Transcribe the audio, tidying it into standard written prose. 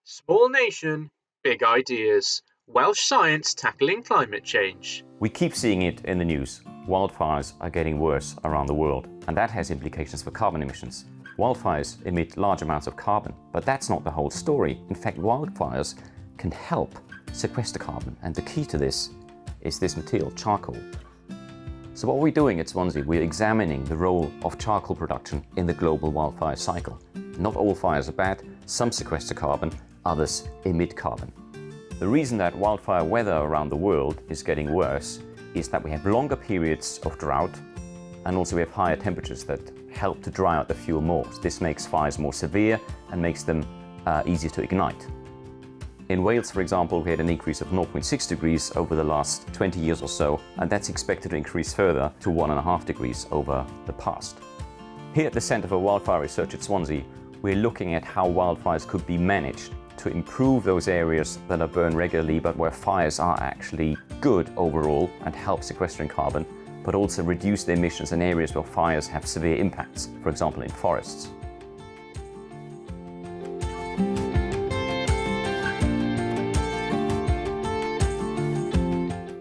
Small nation, big ideas. Welsh science tackling climate change. We keep seeing it in the news. Wildfires are getting worse around the world, and that has implications for carbon emissions. Wildfires emit large amounts of carbon, but that's not the whole story. In fact, wildfires can help sequester carbon, and the key to this is this material, charcoal. So what we're doing at Swansea, we're examining the role of charcoal production in the global wildfire cycle. Not all fires are bad, some sequester carbon, others emit carbon. The reason that wildfire weather around the world is getting worse is that we have longer periods of drought, and also we have higher temperatures that help to dry out the fuel more. This makes fires more severe and makes them easier to ignite. In Wales, for example, we had an increase of 0.6 degrees over the last 20 years or so, and that's expected to increase further to 1.5 degrees over the past. Here at the Centre for Wildfire Research at Swansea, we're looking at how wildfires could be managed to improve those areas that are burned regularly but where fires are actually good overall and help sequestering carbon, but also reduce the emissions in areas where fires have severe impacts, for example in forests.